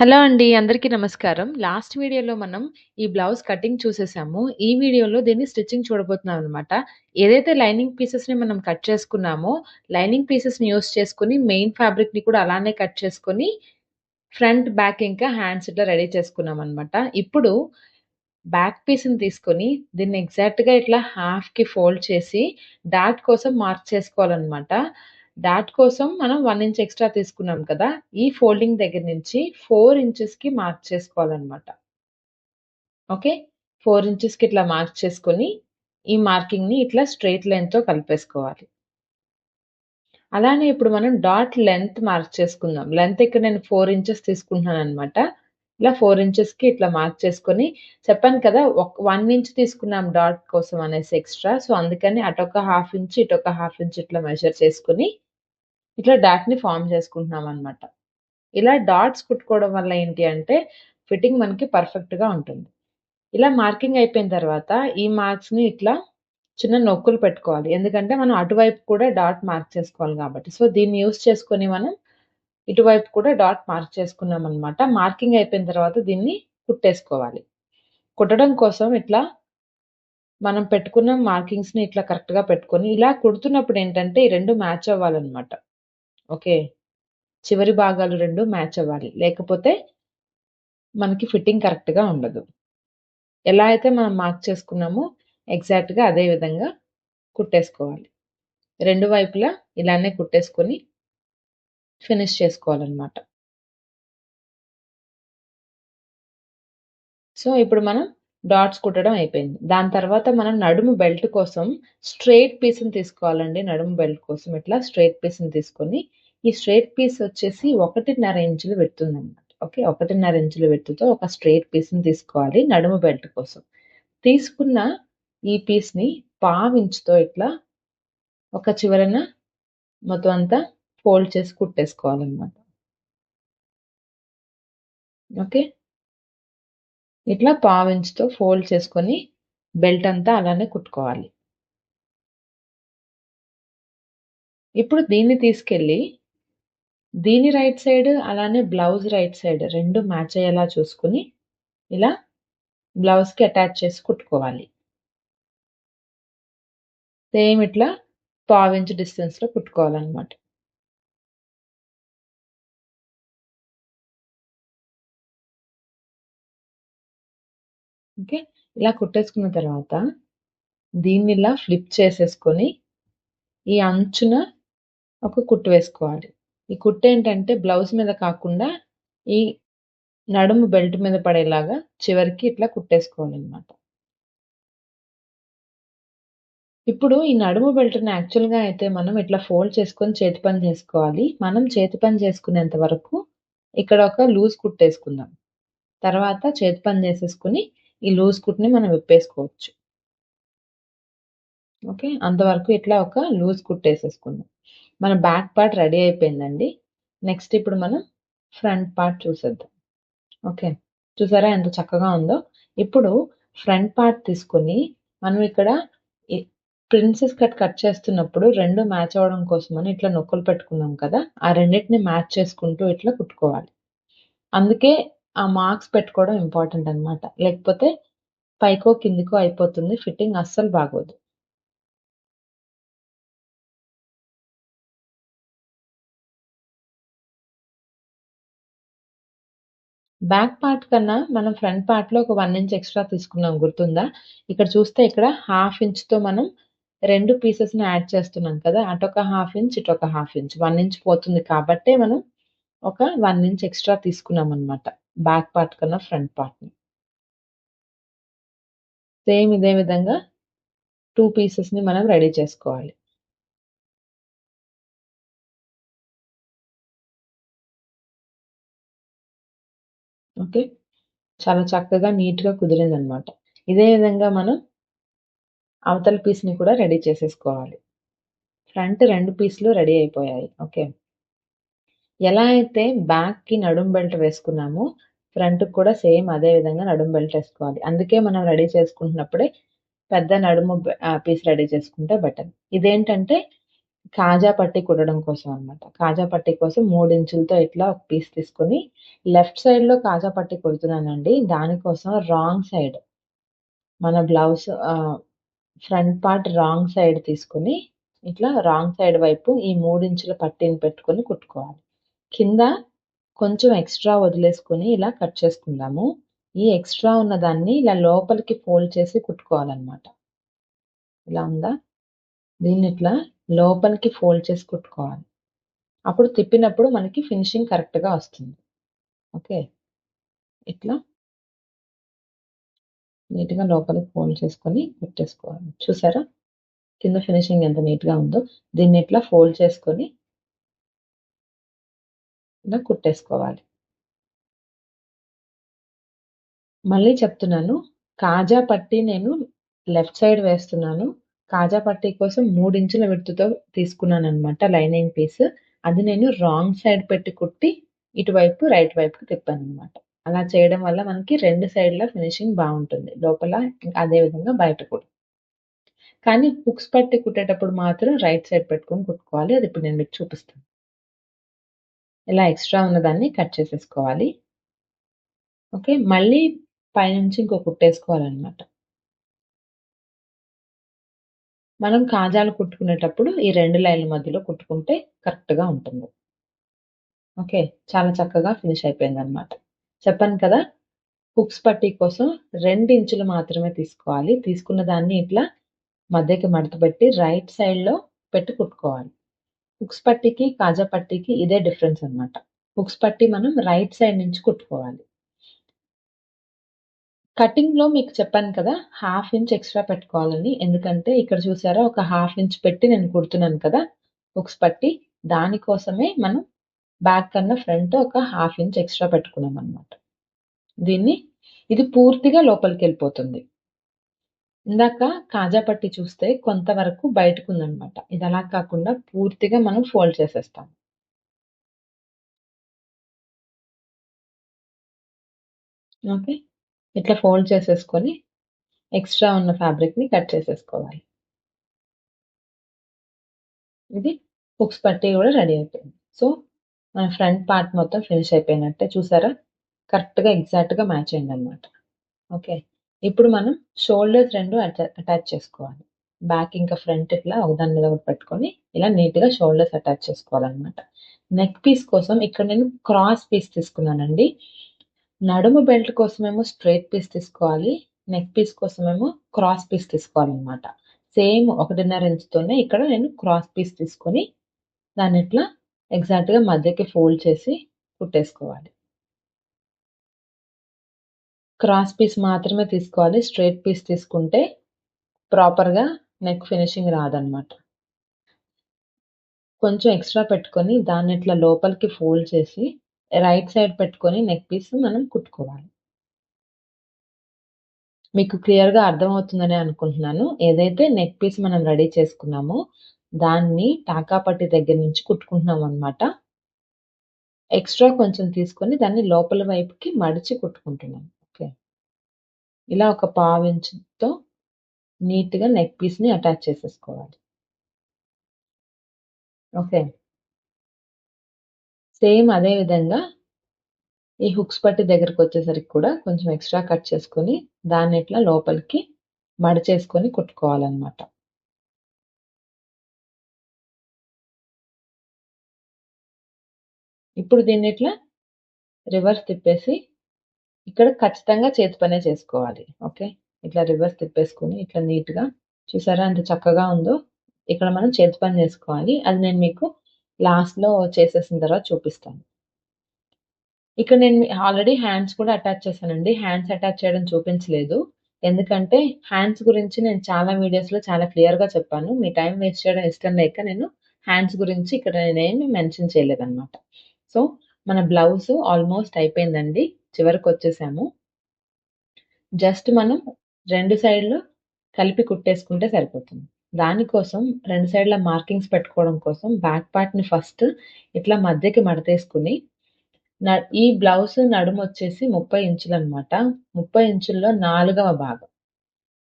Hello అండి. అందరికీ నమస్కారం. లాస్ట్ వీడియోలో మనం ఈ బ్లౌజ్ కటింగ్ చూసేసాము. ఈ వీడియోలో దీన్ని స్టిచ్చింగ్ చూడబోతున్నామనమాట. ఏదైతే లైనింగ్ పీసెస్‌ని మనం కట్ చేసుకున్నామో, లైనింగ్ పీసెస్‌ని యూజ్ చేసుకొని మెయిన్ ఫ్యాబ్రిక్‌ని కూడా అలానే కట్ చేసుకొని, ఫ్రంట్, బ్యాక్ ఇంకా హ్యాండ్స్ ఇట్లా రెడీ చేసుకున్నామనమాట. ఇప్పుడు బ్యాక్ పీస్‌ని తీసుకొని దీన్ని ఎగ్జాక్ట్‌గా ఇట్లా హాఫ్‌కి ఫోల్డ్ చేసి డాట్ కోసం మార్క్ చేసుకోవాలనమాట. డాట్ కోసం మనం 1 ఇంచ్ ఎక్స్‌ట్రా తీసుకున్నాం కదా! ఈ ఫోల్డింగ్ దగ్గర నుంచి 4 ఇంచెస్‌కి మార్క్ చేసుకోవాలనమాట. ఓకే. 4 ఇంచెస్‌కి ఇట్లా మార్క్ చేసుకొని, ఈ మార్కింగ్‌ని ఇట్లా స్ట్రెయిట్ లైన్‌తో కలిపేసుకోవాలి. అలానే ఇప్పుడు మనం డాట్ లెంత్ మార్క్ చేసుకుందాం. లెంత్ ఇక్కడ నేను 4 ఇంచెస్ తీసుకుంటున్నాననమాట. ఇలా 4 ఇంచెస్‌కి ఇట్లా మార్క్ చేసుకొని చెప్పాను కదా! 1 ఇంచ్ తీసుకున్నాం డాట్ కోసం అనేసి ఎక్స్‌ట్రా. సో, అందుకని అటొక హాఫ్ ఇంచ్, ఇటొక హాఫ్ ఇంచ్ ఇట్లా మెజర్ చేసుకొని, ఇట్లా డాట్‌ని ఫార్మ్ చేసుకుంటున్నామనమాట. ఇలా డాట్స్ కుట్టుకోవడం వల్ల ఏంటి అంటే, ఫిట్టింగ్ మనకి పర్ఫెక్ట్‌గా ఉంటుంది. ఇలా మార్కింగ్ అయిపోయిన తర్వాత, ఈ మార్క్స్‌ని ఇట్లా చిన్న నొక్కులు పెట్టుకోవాలి. ఎందుకంటే, మనం అటువైపు కూడా డాట్ మార్క్ చేసుకోవాలి గాబట్టి. సో, దీన్ని యూజ్ చేసుకొని మనం ఇటువైపు కూడా డాట్ మార్క్ చేసుకున్నామనమాట. మార్కింగ్ అయిపోయిన తర్వాత దీన్ని కుట్టేసుకోవాలి. కుట్టడం కోసం ఇట్లా మనం పెట్టుకున్న మార్కింగ్స్‌ని ఇట్లా కరెక్ట్‌గా పెట్టుకొని, ఇలా కుడుతున్నప్పుడు ఏంటంటే, ఈ 2 మ్యాచ్ అవ్వాలనమాట. ఓకే. చివరి భాగాలు 2 మ్యాచ్ అవ్వాలి. లేకపోతే మనకి ఫిట్టింగ్ కరెక్ట్‌గా ఉండదు. ఎలా అయితే మనం మార్క్ చేసుకున్నామో ఎగ్జాక్ట్‌గా అదే విధంగా కుట్టేసుకోవాలి. 2 వైపులా ఇలానే కుట్టేసుకొని ఫినిష్ చేసుకోవాలనమాట. సో, ఇప్పుడు మనం డాట్స్ కుట్టడం అయిపోయింది. దాని తర్వాత మనం నడుము బెల్ట్ కోసం స్ట్రెయిట్ పీస్‌ని తీసుకోవాలండి. నడుము బెల్ట్ కోసం ఇట్లా స్ట్రెయిట్ పీస్‌ని తీసుకొని, ఈ స్ట్రెయిట్ పీస్ వచ్చేసి 1.5 ఇంచులు విడుతుందనమాట. ఓకే. 1.5 ఇంచుల విడ్త్‌తో ఒక స్ట్రెయిట్ పీస్‌ని తీసుకోవాలి నడుము బెల్ట్ కోసం. తీసుకున్న ఈ పీస్‌ని పావించుతో ఇట్లా ఒక చివరన మొత్తం అంతా ఫోల్డ్ చేసి కుట్టేసుకోవాలనమాట. ఓకే. ఇట్లా పావించుతో ఫోల్డ్ చేసుకొని బెల్ట్ అంతా అలానే కుట్టుకోవాలి. ఇప్పుడు దీన్ని తీసుకెళ్ళి దీని రైట్ సైడ్ అలానే బ్లౌజ్ రైట్ సైడ్ 2 మ్యాచ్ అయ్యేలా చూసుకొని ఇలా బ్లౌజ్‌కి అటాచ్ చేసి కుట్టుకోవాలి. సేమ్ ఇట్లా పావించు డిస్టెన్స్‌లో కుట్టుకోవాలనమాట. ఓకే. ఇలా కుట్టేసుకున్న తర్వాత దీన్నిలా ఫ్లిప్ చేసేసుకొని ఈ అంచున ఒక కుట్టు వేసుకోవాలి. ఈ కుట్టేంటంటే బ్లౌజ్ మీద కాకుండా ఈ నడుము బెల్ట్ మీద పడేలాగా చివరికి ఇట్లా కుట్టేసుకోవాలనమాట. ఇప్పుడు ఈ నడుము బెల్ట్‌ని యాక్చువల్‌గా అయితే మనం ఇట్లా ఫోల్డ్ చేసుకొని చేతి పని చేసుకోవాలి. మనం చేతి పని చేసుకునేంత వరకు ఇక్కడ ఒక లూజ్ కుట్టేసుకుందాం. తర్వాత చేతి పని చేసేసుకొని ఈ లూజ్ కుట్టుని మనం విప్పేసుకోవచ్చు. ఓకే. అంతవరకు ఇట్లా ఒక లూజ్ కుట్టేసేసుకుందాం. మన బ్యాక్ పార్ట్ రెడీ అయిపోయిందండి. నెక్స్ట్ ఇప్పుడు మనం ఫ్రంట్ పార్ట్ చూసేద్దాం. ఓకే. చూసారా ఎంత చక్కగా ఉందో? ఇప్పుడు ఫ్రంట్ పార్ట్ తీసుకొని మనం ఇక్కడ ఈ ప్రిన్సెస్ కట్ చేస్తున్నప్పుడు 2 మ్యాచ్ అవ్వడం కోసమని ఇట్లా నొక్కులు పెట్టుకున్నాం కదా! ఆ రెండిటిని మ్యాచ్ చేసుకుంటూ ఇట్లా కుట్టుకోవాలి. అందుకే ఆ మార్క్స్ పెట్టుకోవడం ఇంపార్టెంట్ అన్నమాట. లేకపోతే పైకో, కిందకో అయిపోతుంది. ఫిట్టింగ్ అస్సలు బాగోదు. బ్యాక్ పార్ట్ కన్నా మనం ఫ్రంట్ పార్ట్‌లో ఒక 1 ఇంచ్ ఎక్స్‌ట్రా తీసుకున్నాం గుర్తుందా? ఇక్కడ చూస్తే ఇక్కడ హాఫ్ ఇంచ్‌తో మనం 2 పీసెస్‌ని యాడ్ చేస్తున్నాం కదా! అటొక హాఫ్ ఇంచ్, ఇటొక హాఫ్ ఇంచ్. 1 ఇంచ్ పోతుంది కాబట్టే మనం ఒక 1 ఇంచ్ ఎక్స్‌ట్రా తీసుకున్నామనమాట. బ్యాక్ పార్ట్ కన్నా ఫ్రంట్ పార్ట్‌ని. సేమ్ ఇదే విధంగా 2 పీసెస్‌ని మనం రెడీ చేసుకోవాలి. ఓకే. చాలా చక్కగా నీట్‌గా కుదిరిందనమాట. ఇదే విధంగా మనం అవతల పీస్‌ని కూడా రెడీ చేసేసుకోవాలి. ఫ్రంట్ 2 పీస్‌లు రెడీ అయిపోయాయి. ఓకే. ఎలా అయితే బ్యాక్‌కి నడుం బెల్ట్ వేసుకున్నామో, ఫ్రంట్‌కి కూడా సేమ్ అదే విధంగా నడుం బెల్ట్ ఏసుకోవాలి. అందుకే మనం రెడీ చేసుకుంటున్నప్పుడే పెద్ద పీస్ రెడీ చేసుకుంటే బెటర్. ఇదేంటంటే కాజా పట్టి కుట్టడం కోసం అన్నమాట. కాజా పట్టి కోసం 3 ఇంచులతో ఇట్లా ఒక పీస్ తీసుకొని లెఫ్ట్ సైడ్‌లో కాజా పట్టి కుడుతున్నానండి. దానికోసం రాంగ్ సైడ్ మన blouse front part wrong side తీసుకొని ఇట్లా రాంగ్ సైడ్ వైపు ఈ 3 ఇంచుల పట్టీని పెట్టుకొని కుట్టుకోవాలి. కింద కొంచెం ఎక్స్‌ట్రా వదిలేసుకొని ఇలా కట్ చేసుకుందాము. ఈ ఎక్స్‌ట్రా ఉన్న దాన్ని ఇలా లోపలికి ఫోల్డ్ చేసి కుట్టుకోవాలన్నమాట. ఇలా ఉందా? దీన్నిట్లా లోపలికి ఫోల్డ్ చేసి కుట్టుకోవాలి. అప్పుడు తిప్పినప్పుడు మనకి ఫినిషింగ్ కరెక్ట్‌గా వస్తుంది. ఓకే. ఇట్లా నీట్‌గా లోపలికి ఫోల్డ్ చేసుకొని కుట్టేసుకోవాలి. చూసారా? కింద ఫినిషింగ్ ఎంత నీట్‌గా ఉందో. దీన్నిట్లా ఫోల్డ్ చేసుకొని ఇలా కుట్టేసుకోవాలి. మళ్ళీ చెప్తున్నాను. కాజా పట్టీ నేను లెఫ్ట్ సైడ్ వేస్తున్నాను. కాజా పట్టీ కోసం 3 ఇంచుల విడ్త్‌తో తీసుకున్నాననమాట లైనింగ్ పీస్. అది నేను రాంగ్ సైడ్ పెట్టి కుట్టి ఇటువైపు రైట్ వైపుకి తిప్పాననమాట. అలా చేయడం వల్ల మనకి 2 సైడ్‌ల ఫినిషింగ్ బావుంటుంది. లోపల అదే విధంగా బయట కూడా. కానీ హుక్స్ పట్టి కుట్టేటప్పుడు మాత్రం రైట్ సైడ్ పెట్టుకొని కుట్టుకోవాలి. అది ఇప్పుడు నేను మీకు చూపిస్తాను. ఇలా ఎక్స్‌ట్రా ఉన్నదాన్ని కట్ చేసేసుకోవాలి. ఓకే. మళ్ళీ పైనుంచి ఇంకో కుట్టేసుకోవాలనమాట. మనం కాజాలు కుట్టుకునేటప్పుడు ఈ 2 లైన్‌ల మధ్యలో కుట్టుకుంటే కరెక్ట్‌గా ఉంటుంది. ఓకే. చాలా చక్కగా ఫినిష్ అయిపోయిందనమాట. చెప్పాను కదా! హుక్స్ పట్టీ కోసం 2 ఇంచులు మాత్రమే తీసుకోవాలి. తీసుకున్న దాన్ని ఇట్లా మధ్యకి మడత పెట్టి రైట్ సైడ్‌లో పెట్టి కుట్టుకోవాలి. హుక్స్ పట్టీకి, కాజా పట్టీకి ఇదే డిఫరెన్స్ అనమాట. హుక్స్ పట్టీ మనం రైట్ సైడ్ నుంచి కుట్టుకోవాలి. కటింగ్‌లో మీకు చెప్పాను కదా! హాఫ్ ఇంచ్ ఎక్స్‌ట్రా పెట్టుకోవాలని. ఎందుకంటే ఇక్కడ చూసారా ఒక హాఫ్ ఇంచ్ పెట్టి నేను కుడుతున్నాను కదా! హుక్స్ పట్టి. దానికోసమే మనం బ్యాక్ కన్నా ఫ్రంట్ ఒక హాఫ్ ఇంచ్ ఎక్స్‌ట్రా పెట్టుకున్నామనమాట. దీన్ని ఇది పూర్తిగా లోపలికెళ్ళిపోతుంది. ఇందాక కాజా పట్టి చూస్తే కొంతవరకు బయటకుందనమాట. ఇది అలా కాకుండా పూర్తిగా మనం ఫోల్డ్ చేసేస్తాం. ఓకే. ఇట్లా ఫోల్డ్ చేసేసుకొని ఎక్స్‌ట్రా ఉన్న ఫ్యాబ్రిక్‌ని కట్ చేసేసుకోవాలి. ఇది హుక్స్ పట్టీ గూడా రెడీ అయిపోయింది. సో, మన ఫ్రంట్ పార్ట్ మొత్తం ఫినిష్ అయిపోయినట్టే చూసారా? కరెక్ట్‌గా ఎగ్జాక్ట్‌గా మ్యాచ్ అయిందనమాట. ఓకే. ఇప్పుడు మనం షోల్డర్స్ 2 అటాచ్ చేసుకోవాలి. బ్యాక్ ఇంకా ఫ్రంట్ ఇట్లా ఒకదాని మీద ఒకటి పెట్టుకొని ఇలా నీట్‌గా షోల్డర్స్ అటాచ్ చేసుకోవాలనమాట. నెక్ పీస్ కోసం ఇక్కడ నేను క్రాస్ పీస్ తీసుకున్నానండి. నడుము బెల్ట్ కోసమేమో స్ట్రెయిట్ పీస్ తీసుకోవాలి. నెక్ పీస్ కోసమేమో క్రాస్ పీస్ తీసుకోవాలనమాట. సేమ్ 1.5 ఇంచుతోనే ఇక్కడ నేను క్రాస్ పీస్ తీసుకొని దాన్నిట్లా ఎగ్జాక్ట్‌గా మధ్యకి ఫోల్డ్ చేసి కుట్టేసుకోవాలి. క్రాస్ పీస్ మాత్రమే తీసుకోవాలి. స్ట్రెయిట్ పీస్ తీసుకుంటే ప్రాపర్‌గా నెక్ ఫినిషింగ్ రాదనమాట. కొంచెం ఎక్స్‌ట్రా పెట్టుకొని దాన్నిట్లా లోపలికి ఫోల్డ్ చేసి రైట్ సైడ్ పెట్టుకొని నెక్ పీస్ మనం కుట్టుకోవాలి. మీకు క్లియర్‌గా అర్థమవుతుందనే అనుకుంటున్నాను. ఏదైతే నెక్ పీస్ మనం రెడీ చేసుకున్నామో దాన్ని టాకా పట్టీ దగ్గర నుంచి కుట్టుకుంటున్నామనమాట. ఎక్స్‌ట్రా కొంచెం తీసుకొని దాన్ని లోపల వైపుకి మడిచి కుట్టుకుంటున్నాం. ఓకే. ఇలా ఒక పావించుతో నీట్‌గా నెక్ పీస్‌ని అటాచ్ చేసేసుకోవాలి. ఓకే. సేమ్ అదే విధంగా ఈ హుక్స్ పట్టీ దగ్గరకొచ్చేసరికి కూడా కొంచెం ఎక్స్‌ట్రా కట్ చేసుకొని దాన్నిట్లా లోపలికి మడిచేసుకొని కుట్టుకోవాలనమాట. ఇప్పుడు దీన్నిట్లా రివర్స్ తిప్పేసి ఇక్కడ ఖచ్చితంగా చేతి పనే చేసుకోవాలి. ఓకే. ఇట్లా రివర్స్ తిప్పేసుకొని ఇట్లా నీట్‌గా చూసారా ఎంత చక్కగా ఉందో? ఇక్కడ మనం చేతి పని చేసుకోవాలి. అది నేను మీకు లాస్ట్‌లో చేసేసిన తర్వాత చూపిస్తాను. ఇక్కడ నేను ఆల్రెడీ హ్యాండ్స్ కూడా అటాచ్ చేశానండి. హ్యాండ్స్ అటాచ్ చేయడం చూపించలేదు. ఎందుకంటే హ్యాండ్స్ గురించి నేను చాలా వీడియోస్‌లో చాలా క్లియర్‌గా చెప్పాను. మీ టైం వేస్ట్ చేయడం ఇష్టం లేక నేను హ్యాండ్స్ గురించి ఇక్కడ నేనేమి మెన్షన్ చేయలేదనమాట. సో, మన బ్లౌజ్ ఆల్‌మోస్ట్ అయిపోయిందండి. చివరకొచ్చేసాము. జస్ట్ మనం 2 సైడ్‌లు కలిపి కుట్టేసుకుంటే సరిపోతుంది. దానికోసం 2 సైడ్‌ల మార్కింగ్స్ పెట్టుకోవడం కోసం బ్యాక్ పార్ట్‌ని ఫస్ట్ ఇట్లా మధ్యకి మడతేసుకొని ఈ బ్లౌజ్ నడుమొచ్చేసి 30 ఇంచులనమాట. 30 ఇంచుల్లో నాలుగవ భాగం.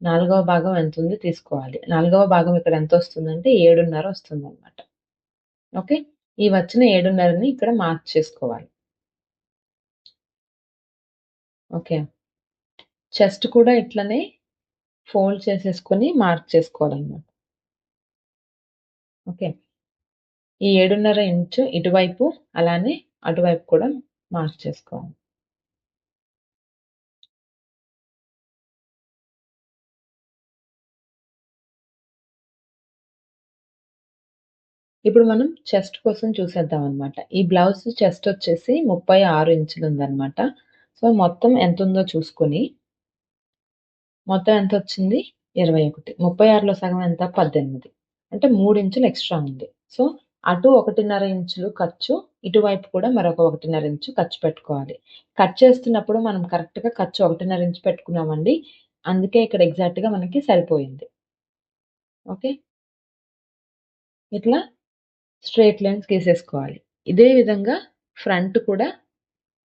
నాలుగవ భాగం ఎంతుంది తీసుకోవాలి. నాలుగవ భాగం ఇక్కడ ఎంతొస్తుందంటే 7:30 వస్తుందనమాట. ఓకే. ఈ వచ్చిన 7.5ని ఇక్కడ మార్క్ చేసుకోవాలి. ఓకే. చెస్ట్ కూడా ఇట్లనే ఫోల్డ్ చేసేసుకొని మార్క్ చేసుకోవాలన్నమాట. ఓకే. ఈ 7.5 ఇంచు ఇటువైపు, అలానే అటువైపు కూడా మార్క్ చేసుకోవాలి. ఇప్పుడు మనం చెస్ట్ కోసం చూసేద్దాం అనమాట. ఈ బ్లౌజ్ చెస్ట్ వచ్చేసి 36 ఇంచులు ఉందన్నమాట. సో, మొత్తం ఎంతుందో చూసుకొని, మొత్తం ఎంతొచ్చింది? 21. 36లో సగం ఎంత? 18. అంటే 3 ఇంచులు ఎక్స్‌ట్రా ఉంది. సో, అటు 1.5 ఇంచులు ఖర్చు, ఇటువైపు కూడా మరొక 1.5 ఇంచు ఖర్చు పెట్టుకోవాలి. కట్ చేస్తున్నప్పుడు మనం కరెక్ట్‌గా ఖర్చు 1.5 ఇంచు పెట్టుకున్నామండి. అందుకే ఇక్కడ ఎగ్జాక్ట్‌గా మనకి సరిపోయింది. ఓకే. ఇట్లా స్ట్రెయిట్ లైన్స్ గీసేసుకోవాలి. ఇదే విధంగా ఫ్రంట్ కూడా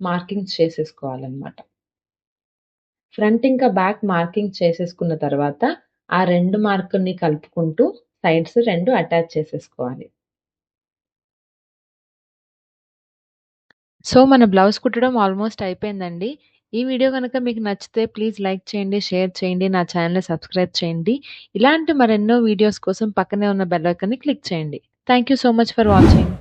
మార్కింగ్స్ చేసేసుకోవాలనమాట. ఫ్రంట్ ఇంకా బ్యాక్ మార్కింగ్ చేసేసుకున్న తర్వాత, ఆ 2 మార్కుల్ని కలుపుకుంటూ సైడ్స్ 2 అటాచ్ చేసేసుకోవాలి. సో, మన బ్లౌజ్ కుట్టడం ఆల్మోస్ట్ అయిపోయిందండి. ఈ వీడియో గనక మీకు నచ్చితే ప్లీజ్ లైక్ చేయండి, షేర్ చేయండి, నా ఛానెల్‌ని సబ్స్క్రైబ్ చేయండి. ఇలాంటి మరెన్నో వీడియోస్ కోసం పక్కనే ఉన్న బెల్ ఐకాన్‌ని క్లిక్ చేయండి. Thank you so much for watching.